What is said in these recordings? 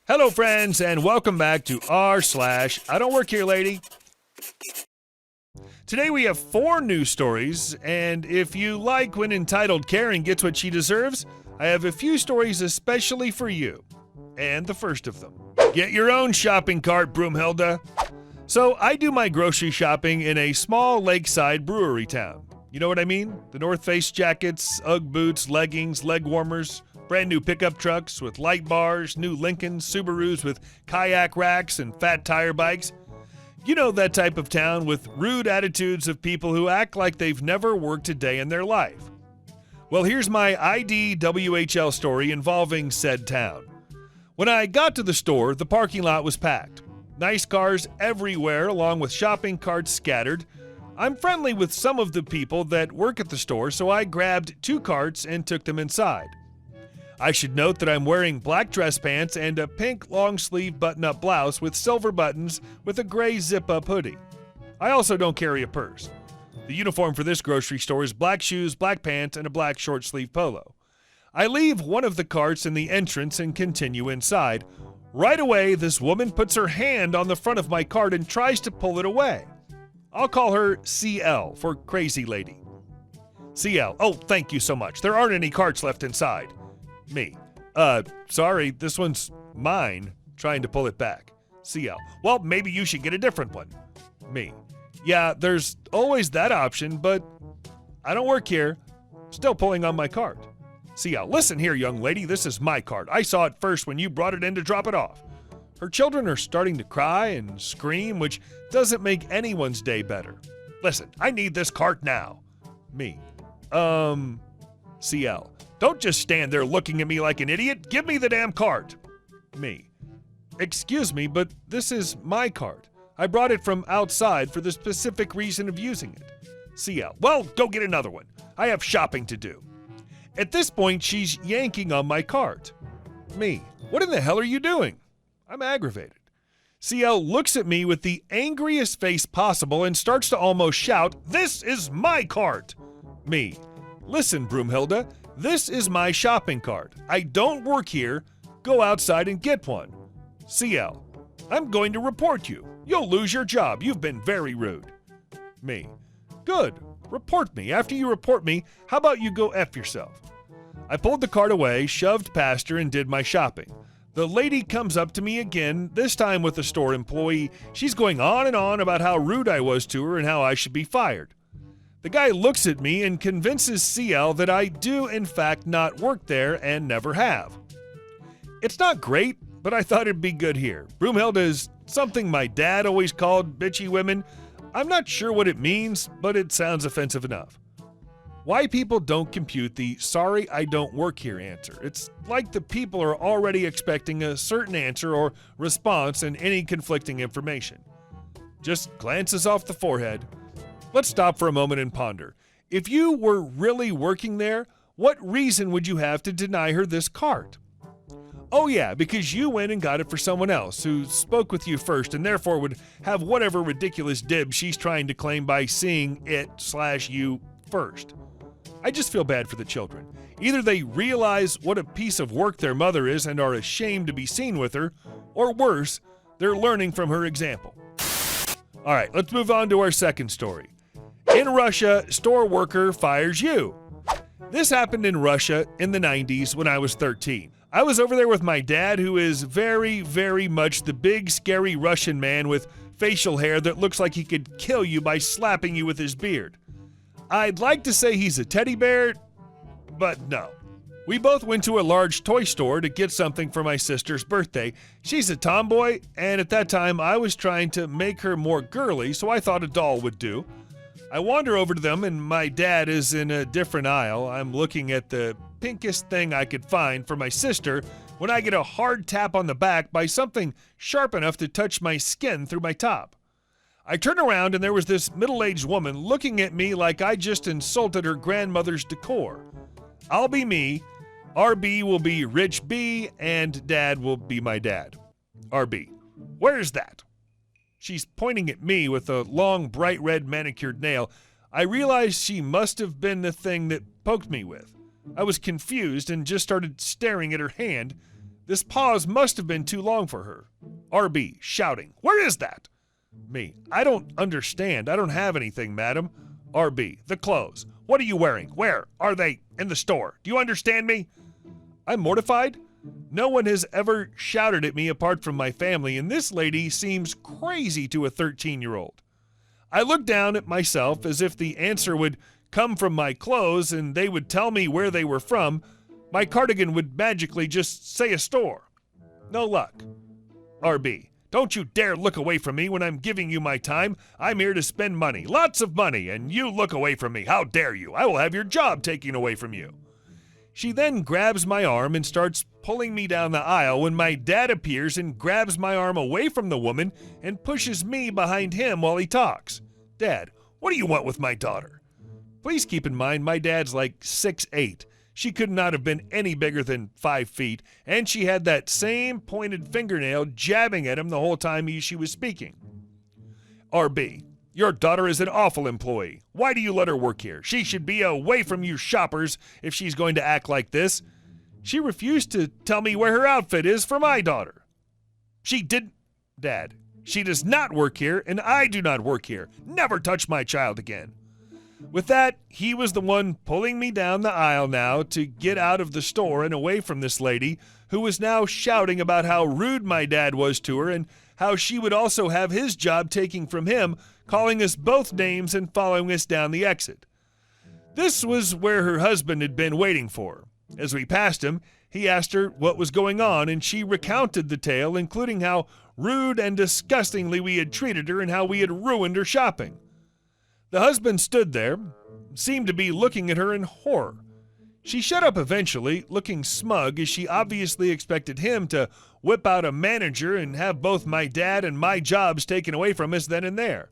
Hello, friends, and welcome back to r/IDontWorkHereLady. Today we have 4 news stories, and if you like when entitled Karen gets what she deserves, I have a few stories especially for you. And the first of them. Get your own shopping cart, Broomhilda. So I do my grocery shopping in a small lakeside brewery town. You know what I mean? The North Face jackets, Ugg boots, leggings, leg warmers, brand new pickup trucks with light bars, new Lincolns, Subarus with kayak racks and fat tire bikes. You know that type of town with rude attitudes of people who act like they've never worked a day in their life. Well, here's my IDWHL story involving said town. When I got to the store, the parking lot was packed. Nice cars everywhere along with shopping carts scattered. I'm friendly with some of the people that work at the store, so I grabbed 2 carts and took them inside. I should note that I'm wearing black dress pants and a pink long-sleeve button-up blouse with silver buttons with a gray zip-up hoodie. I also don't carry a purse. The uniform for this grocery store is black shoes, black pants, and a black short-sleeve polo. I leave one of the carts in the entrance and continue inside. Right away, this woman puts her hand on the front of my cart and tries to pull it away. I'll call her CL for Crazy Lady. CL, oh, thank you so much. There aren't any carts left inside. Me. Sorry, this one's mine. Trying to pull it back. CL. Well, maybe you should get a different one. Me. Yeah, there's always that option, but I don't work here. Still pulling on my cart. CL. Listen here, young lady, this is my cart. I saw it first when you brought it in to drop it off. Her children are starting to cry and scream, which doesn't make anyone's day better. Listen, I need this cart now. Me. CL. Don't just stand there looking at me like an idiot. Give me the damn cart. Me. Excuse me, but this is my cart. I brought it from outside for the specific reason of using it. CL. Well, go get another one. I have shopping to do. At this point, she's yanking on my cart. Me. What in the hell are you doing? I'm aggravated. CL looks at me with the angriest face possible and starts to almost shout, "This is my cart!" Me. Listen, Broomhilda. This is my shopping cart. I don't work here. Go outside and get one. CL. I'm going to report you. You'll lose your job. You've been very rude. Me. Good. Report me. After you report me, how about you go F yourself? I pulled the cart away, shoved past her, and did my shopping. The lady comes up to me again, this time with a store employee. She's going on and on about how rude I was to her and how I should be fired. The guy looks at me and convinces CL that I do, in fact, not work there and never have. It's not great, but I thought it'd be good here. Broomhilda is something my dad always called bitchy women. I'm not sure what it means, but it sounds offensive enough. Why people don't compute the "sorry, I don't work here" answer. It's like the people are already expecting a certain answer or response in any conflicting information. Just glances off the forehead. Let's stop for a moment and ponder. If you were really working there, what reason would you have to deny her this cart? Oh yeah, because you went and got it for someone else who spoke with you first and therefore would have whatever ridiculous dib she's trying to claim by seeing it/you first. I just feel bad for the children. Either they realize what a piece of work their mother is and are ashamed to be seen with her, or worse, they're learning from her example. All right, let's move on to our second story. In Russia, store worker fires you. This happened in Russia in the 90s when I was 13. I was over there with my dad, who is very, very much the big, scary Russian man with facial hair that looks like he could kill you by slapping you with his beard. I'd like to say he's a teddy bear, but no. We both went to a large toy store to get something for my sister's birthday. She's a tomboy, and at that time I was trying to make her more girly, so I thought a doll would do. I wander over to them, and my dad is in a different aisle. I'm looking at the pinkest thing I could find for my sister when I get a hard tap on the back by something sharp enough to touch my skin through my top. I turn around and there was this middle-aged woman looking at me like I just insulted her grandmother's decor. I'll be me, RB will be Rich B, and Dad will be my dad. RB, where's that? She's pointing at me with a long, bright red manicured nail. I realized she must have been the thing that poked me with. I was confused and just started staring at her hand, This pause must have been too long for her. RB, shouting, "Where is that?" Me, "I don't understand. I don't have anything, madam." RB, "The clothes. What are you wearing? Where? Are they in the store? Do you understand me?" I'm mortified. No one has ever shouted at me apart from my family, and this lady seems crazy to a 13-year-old. I look down at myself as if the answer would come from my clothes and they would tell me where they were from. My cardigan would magically just say a store. No luck. RB, "Don't you dare look away from me when I'm giving you my time. I'm here to spend money, lots of money, and you look away from me. How dare you? I will have your job taken away from you." She then grabs my arm and starts pulling me down the aisle when my dad appears and grabs my arm away from the woman and pushes me behind him while he talks. "Dad, what do you want with my daughter?" Please keep in mind my dad's like 6'8". She could not have been any bigger than 5 feet, and she had that same pointed fingernail jabbing at him the whole time she was speaking. RB, "Your daughter is an awful employee. Why do you let her work here? She should be away from you shoppers if she's going to act like this. She refused to tell me where her outfit is for my daughter." She didn't. Dad, "She does not work here, and I do not work here. Never touch my child again." With that, he was the one pulling me down the aisle now to get out of the store and away from this lady, who was now shouting about how rude my dad was to her and how she would also have his job taken from him, calling us both names and following us down the exit. This was where her husband had been waiting for her. As we passed him, he asked her what was going on, and she recounted the tale, including how rude and disgustingly we had treated her and how we had ruined her shopping. The husband stood there, seemed to be looking at her in horror. She shut up eventually, looking smug as she obviously expected him to whip out a manager and have both my dad and my jobs taken away from us then and there.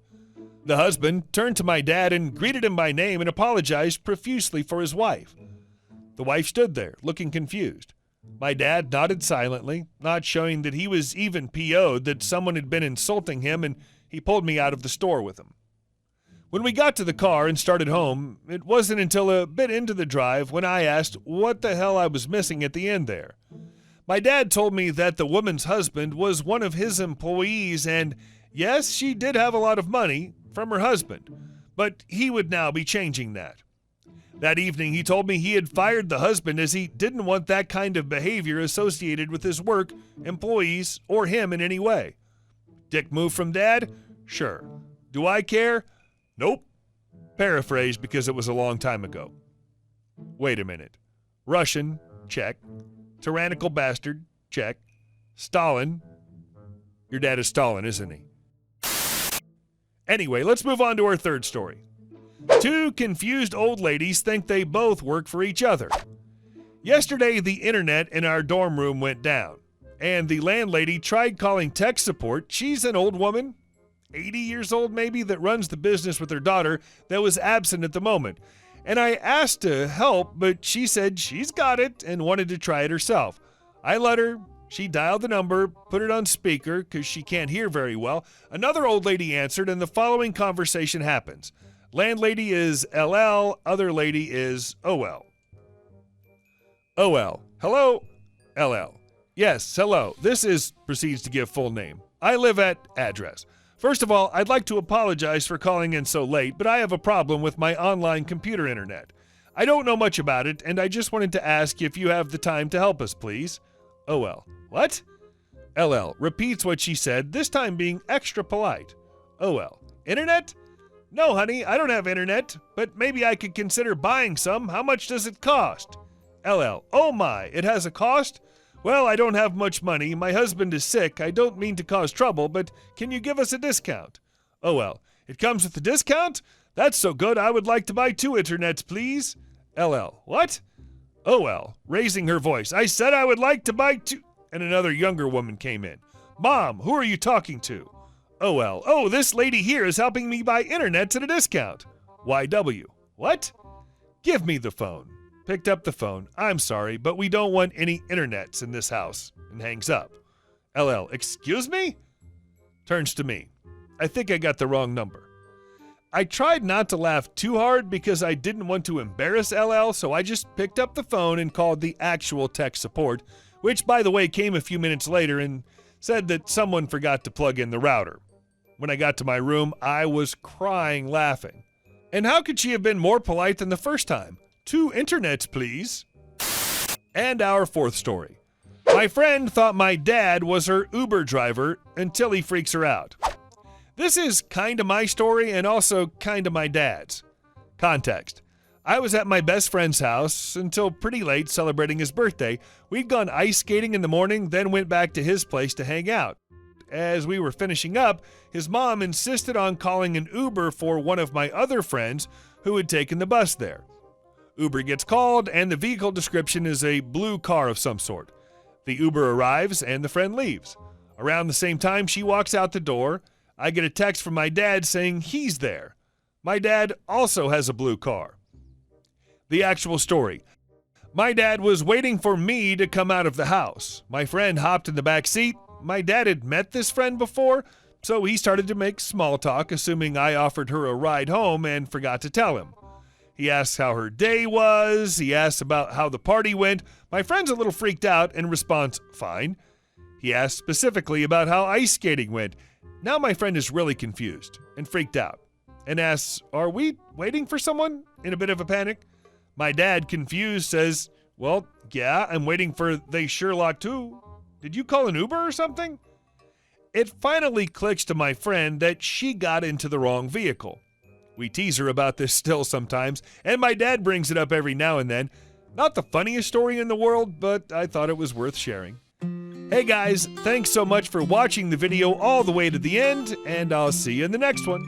The husband turned to my dad and greeted him by name and apologized profusely for his wife. The wife stood there, looking confused. My dad nodded silently, not showing that he was even PO'd that someone had been insulting him, and he pulled me out of the store with him. When we got to the car and started home, it wasn't until a bit into the drive when I asked what the hell I was missing at the end there. My dad told me that the woman's husband was one of his employees, and yes, she did have a lot of money from her husband, but he would now be changing that. That evening, he told me he had fired the husband as he didn't want that kind of behavior associated with his work, employees, or him in any way. Dick move from Dad? Sure. Do I care? Nope. Paraphrase because it was a long time ago. Wait a minute. Russian? Check. Tyrannical bastard? Check. Stalin? Your dad is Stalin, isn't he? Anyway, let's move on to our third story. 2 confused old ladies think they both work for each other. Yesterday, the internet in our dorm room went down, and the landlady tried calling tech support. She's an old woman, 80 years old maybe, that runs the business with her daughter that was absent at the moment. And I asked to help, but she said she's got it and wanted to try it herself. I let her. She dialed the number, put it on speaker because she can't hear very well. Another old lady answered, and the following conversation happens. Landlady is LL, other lady is OL. OL, hello? LL, yes, hello. This is, proceeds to give full name. I live at address. First of all, I'd like to apologize for calling in so late, but I have a problem with my online computer internet. I don't know much about it, and I just wanted to ask if you have the time to help us, please. OL, what? LL repeats what she said, this time being extra polite. OL, internet? No, honey, I don't have internet, but maybe I could consider buying some. How much does it cost? LL, oh my, it has a cost? Well, I don't have much money. My husband is sick. I don't mean to cause trouble, but can you give us a discount? OL, it comes with a discount? That's so good, I would like to buy 2 internets, please. LL, what? OL, raising her voice, I said I would like to buy 2. And another younger woman came in. Mom, who are you talking to? OL, oh, this lady here is helping me buy internets at a discount. YW, what? Give me the phone. Picked up the phone. I'm sorry, but we don't want any internets in this house. And hangs up. LL, excuse me? Turns to me. I think I got the wrong number. I tried not to laugh too hard because I didn't want to embarrass LL, so I just picked up the phone and called the actual tech support, which, by the way, came a few minutes later and said that someone forgot to plug in the router. When I got to my room, I was crying laughing. And how could she have been more polite than the first time? 2 internets, please. And our fourth story. My friend thought my dad was her Uber driver until he freaks her out. This is kind of my story and also kind of my dad's. Context. I was at my best friend's house until pretty late celebrating his birthday. We'd gone ice skating in the morning, then went back to his place to hang out. As we were finishing up, his mom insisted on calling an Uber for one of my other friends who had taken the bus there. Uber gets called, and the vehicle description is a blue car of some sort. The Uber arrives, and the friend leaves. Around the same time she walks out the door, I get a text from my dad saying he's there. My dad also has a blue car. The actual story. My dad was waiting for me to come out of the house. My friend hopped in the back seat. My dad had met this friend before, so he started to make small talk, assuming I offered her a ride home and forgot to tell him. He asks how her day was. He asks about how the party went. My friend's a little freaked out and responds, fine. He asks specifically about how ice skating went. Now my friend is really confused and freaked out and asks, are we waiting for someone? In a bit of a panic. My dad, confused, says, well, yeah, I'm waiting for they Sherlock too. Did you call an Uber or something? It finally clicks to my friend that she got into the wrong vehicle. We tease her about this still sometimes, and my dad brings it up every now and then. Not the funniest story in the world, but I thought it was worth sharing. Hey guys, thanks so much for watching the video all the way to the end, and I'll see you in the next one.